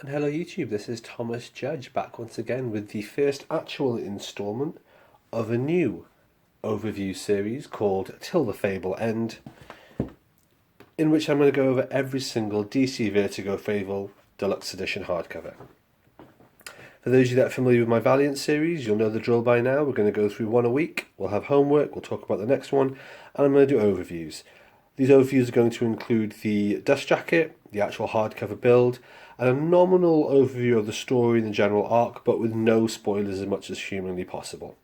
And hello YouTube, this is Thomas Judge back once again with the first actual instalment of a new overview series called Till the Fable End, in which I'm going to go over every single DC Vertigo Fable Deluxe Edition hardcover. For those of you that are familiar with my Valiant series, you'll know the drill by now. We're going to go through one a week, we'll have homework, we'll talk about the next one, and I'm going to do overviews. These overviews are going to include the dust jacket, the actual hardcover build, and a nominal overview of the story and the general arc, but with no spoilers as much as humanly possible.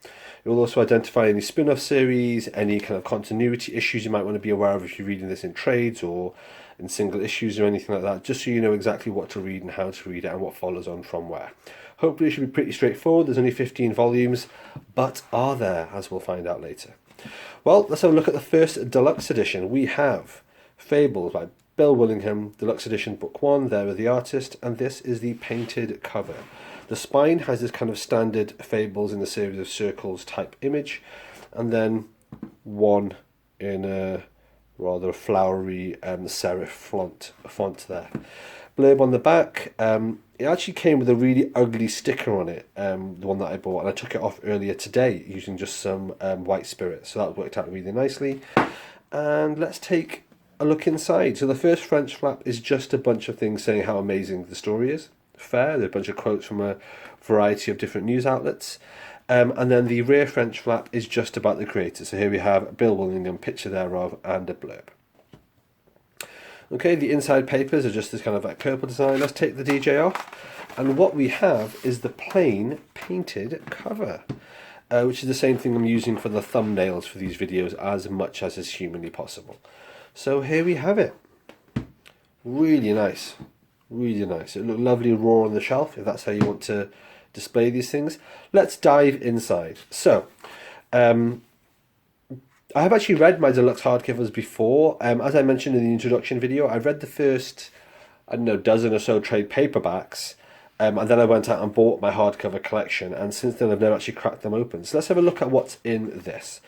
It will also identify any spin-off series, any kind of continuity issues you might want to be aware of if you're reading this in trades or in single issues or anything like that, just so you know exactly what to read and how to read it and what follows on from where. Hopefully it should be pretty straightforward. There's only 15 volumes, but are there, as we'll find out later. Well, let's have a look at the first deluxe edition. We have Fables by Bill Willingham, Deluxe Edition Book 1, there with the artist, and this is the painted cover. The spine has this kind of standard Fables in the series of circles type image, and then one in a rather flowery serif font there. Blurb on the back, it actually came with a really ugly sticker on it, the one that I bought, and I took it off earlier today using just some white spirit, so that worked out really nicely. And let's take a look inside. So the first French flap is just a bunch of things saying how amazing the story is. Fair, there are a bunch of quotes from a variety of different news outlets. And then the rear French flap is just about the creator. So here we have Bill Willingham, picture thereof, and a blurb. Okay, the inside papers are just this kind of like purple design. Let's take the DJ off. And what we have is the plain painted cover, which is the same thing I'm using for the thumbnails for these videos as much as is humanly possible. So here we have it. Really nice. Really nice. It looked lovely raw on the shelf, if that's how you want to display these things. Let's dive inside. So, I have actually read my deluxe hardcovers before. As I mentioned in the introduction video, I read the first, I don't know, dozen or so trade paperbacks, and then I went out and bought my hardcover collection, and since then I've never actually cracked them open. So let's have a look at what's in this.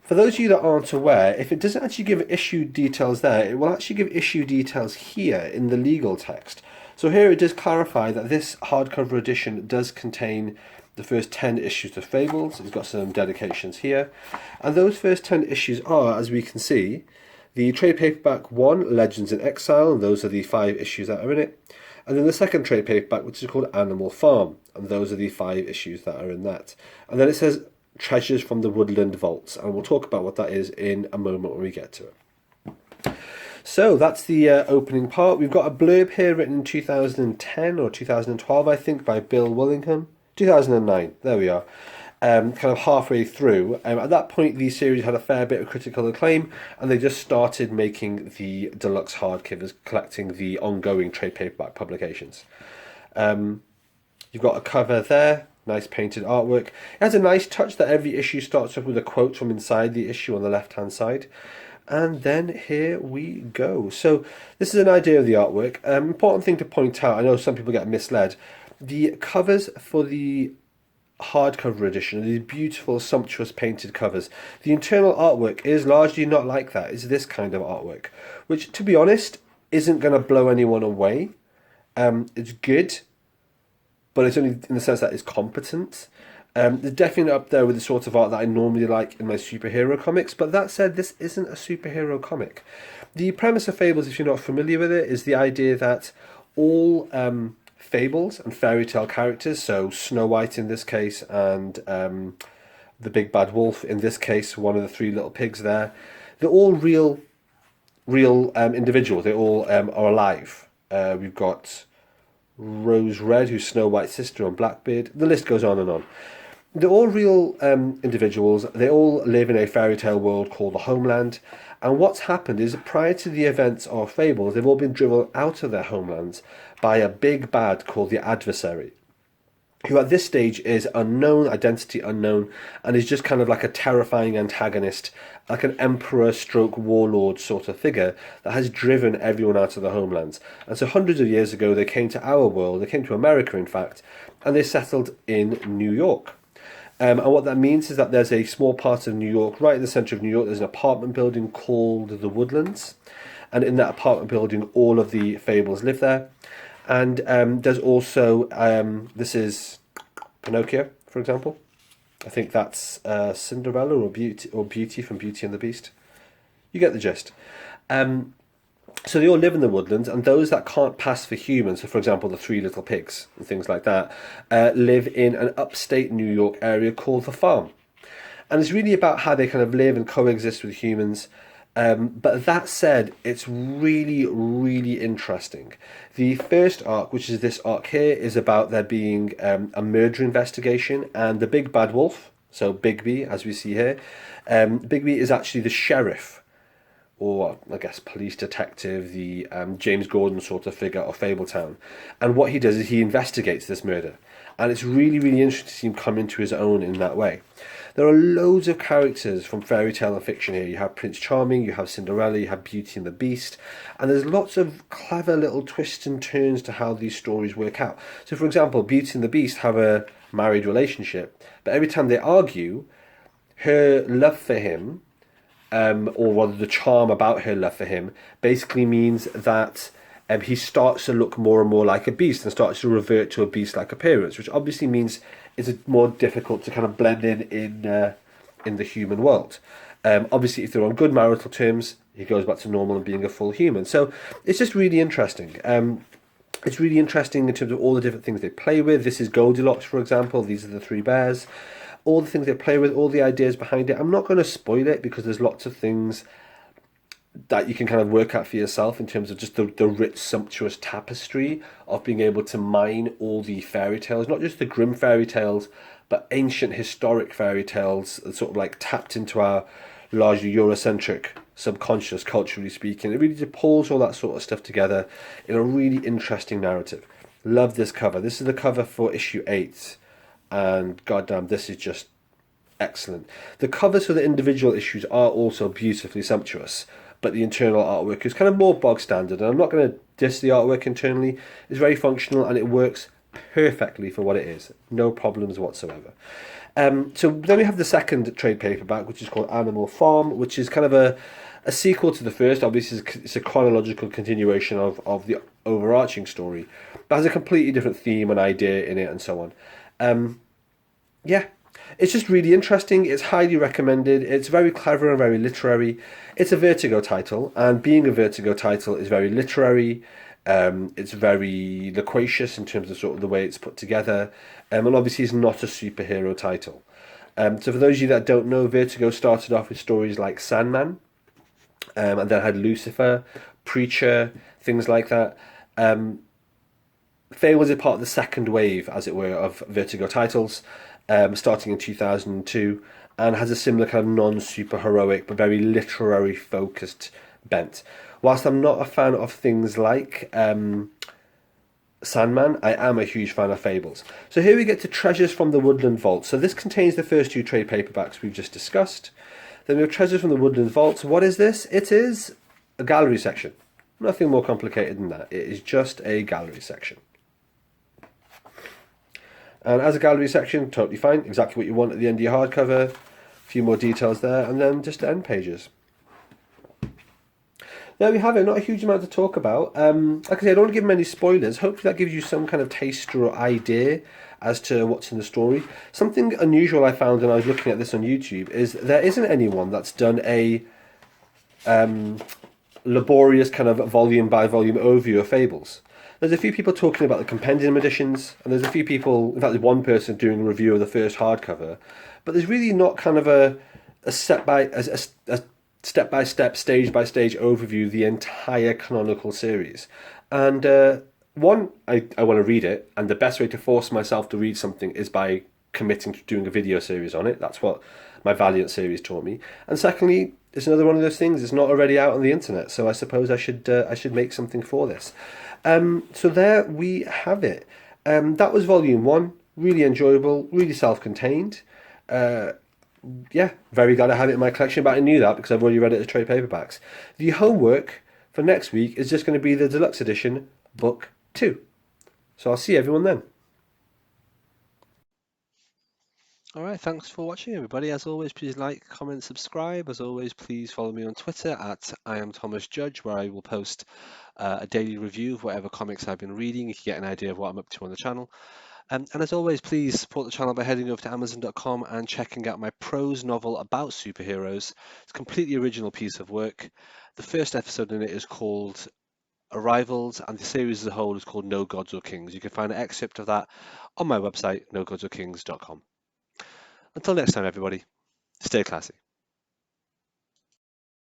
For those of you that aren't aware, if it doesn't actually give issue details there, it will actually give issue details here in the legal text. So here it does clarify that this hardcover edition does contain the first 10 issues of Fables. It's got some dedications here. And those first 10 issues are, as we can see, the trade paperback 1, Legends in Exile, and those are the 5 issues that are in it. And then the second trade paperback, which is called Animal Farm, and those are the 5 issues that are in that. And then it says Treasures from the Woodland Vaults, and we'll talk about what that is in a moment when we get to it. So that's the opening part. We've got a blurb here written in 2010 or 2012, I think, by Bill Willingham. 2009, there we are. Kind of halfway through. At that point, the series had a fair bit of critical acclaim, and they just started making the deluxe hardcovers, collecting the ongoing trade paperback publications. You've got a cover there. Nice painted artwork. It has a nice touch that every issue starts off with a quote from inside the issue on the left hand side. And then here we go. So this is an idea of the artwork. Important thing to point out, I know some people get misled. The covers for the hardcover edition are these beautiful, sumptuous painted covers. The internal artwork is largely not like that. It's this kind of artwork, which, to be honest, isn't going to blow anyone away. It's good, but it's only in the sense that it's competent. They're definitely up there with the sort of art that I normally like in my superhero comics, but that said, this isn't a superhero comic. The premise of Fables, if you're not familiar with it, is the idea that all fables and fairy tale characters, so Snow White in this case, and the big bad wolf in this case, one of the 3 little pigs there, they're all real individuals. They all are alive. We've got Rose Red, who's Snow White's sister, and Blackbeard. The list goes on and on. They're all real individuals. They all live in a fairy tale world called the Homeland. And what's happened is, prior to the events of Fables, they've all been driven out of their homelands by a big bad called the Adversary, who at this stage is unknown, identity unknown, and is just kind of like a terrifying antagonist, like an emperor stroke warlord sort of figure that has driven everyone out of the homelands. And so hundreds of years ago they came to our world, they came to America in fact, and they settled in New York. And what that means is that there's a small part of New York, right in the centre of New York, there's an apartment building called the Woodlands, and in that apartment building all of the Fables live there. And there's also, this is Pinocchio, for example. I think that's Cinderella or Beauty from Beauty and the Beast. You get the gist. So they all live in the woodlands, and those that can't pass for humans, so for example the Three Little Pigs and things like that, live in an upstate New York area called the Farm. And it's really about how they kind of live and coexist with humans. But that said, it's really, really interesting. The first arc, which is this arc here, is about there being a murder investigation, and the big bad wolf, so Bigby, as we see here, Bigby is actually the sheriff, or I guess police detective, the James Gordon sort of figure of Fabletown. And what he does is he investigates this murder. And it's really, really interesting to see him come into his own in that way. There are loads of characters from fairy tale and fiction here. You have Prince Charming, you have Cinderella, you have Beauty and the Beast, and there's lots of clever little twists and turns to how these stories work out. So for example, Beauty and the Beast have a married relationship, but every time they argue, her love for him, or rather the charm about her love for him, basically means that he starts to look more and more like a beast and starts to revert to a beast-like appearance, which obviously means it's more difficult to kind of blend in the human world. Obviously, if they're on good marital terms, he goes back to normal and being a full human. So it's just really interesting. It's really interesting in terms of all the different things they play with. This is Goldilocks, for example. These are the three bears. All the things they play with, all the ideas behind it. I'm not going to spoil it because there's lots of things that you can kind of work out for yourself in terms of just the rich, sumptuous tapestry of being able to mine all the fairy tales, not just the grim fairy tales, but ancient historic fairy tales that sort of like tapped into our largely Eurocentric subconscious, culturally speaking. It really just pulls all that sort of stuff together in a really interesting narrative. Love this cover. This is the cover for issue 8, and goddamn, this is just excellent. The covers for the individual issues are also beautifully sumptuous, but the internal artwork is kind of more bog standard, and I'm not going to diss the artwork internally. It's very functional and it works perfectly for what it is. No problems whatsoever. So then we have the second trade paperback, which is called Animal Farm, which is kind of a sequel to the first. Obviously, it's a chronological continuation of the overarching story, but has a completely different theme and idea in it and so on. Yeah. It's just really interesting. It's highly recommended. It's very clever and very literary. It's a Vertigo title, and being a Vertigo title is very literary. It's very loquacious in terms of sort of the way it's put together. And obviously it's not a superhero title. So for those of you that don't know, Vertigo started off with stories like Sandman, and then had Lucifer, Preacher, things like that. Fables is part of the second wave, as it were, of Vertigo titles. Starting in 2002, and has a similar kind of non-super heroic but very literary focused bent. Whilst I'm not a fan of things like Sandman, I am a huge fan of Fables. So here we get to Treasures from the Woodland Vault. So this contains the first two trade paperbacks we've just discussed. Then we have Treasures from the Woodland Vault. What is this? It is a gallery section. Nothing more complicated than that. It is just a gallery section. And as a gallery section, totally fine. Exactly what you want at the end of your hardcover. A few more details there, and then just the end pages. There we have it. Not a huge amount to talk about. Like I said, I don't want to give many spoilers. Hopefully that gives you some kind of taste or idea as to what's in the story. Something unusual I found when I was looking at this on YouTube is there isn't anyone that's done a laborious kind of volume by volume overview of Fables. There's a few people talking about the compendium editions, and there's a few people, in fact there's one person doing a review of the first hardcover, but there's really not kind of a step-by-step, stage-by-stage overview of the entire canonical series. And I want to read it, and the best way to force myself to read something is by committing to doing a video series on it. That's what my Valiant series taught me. And secondly, it's another one of those things, it's not already out on the internet, so I suppose I should make something for this. So there we have it. That was volume 1. Really enjoyable, really self-contained. Yeah, very glad I have it in my collection, but I knew that because I've already read it as trade paperbacks. The homework for next week is just going to be the deluxe edition, book 2. So I'll see everyone then. All right, thanks for watching, everybody. As always, please like, comment, subscribe. As always, please follow me on Twitter at I am Thomas Judge, where I will post a daily review of whatever comics I've been reading. You can get an idea of what I'm up to on the channel. And as always, please support the channel by heading over to Amazon.com and checking out my prose novel about superheroes. It's a completely original piece of work. The first episode in it is called Arrivals, and the series as a whole is called No Gods or Kings. You can find an excerpt of that on my website, nogodsorkings.com. Until next time, everybody, stay classy.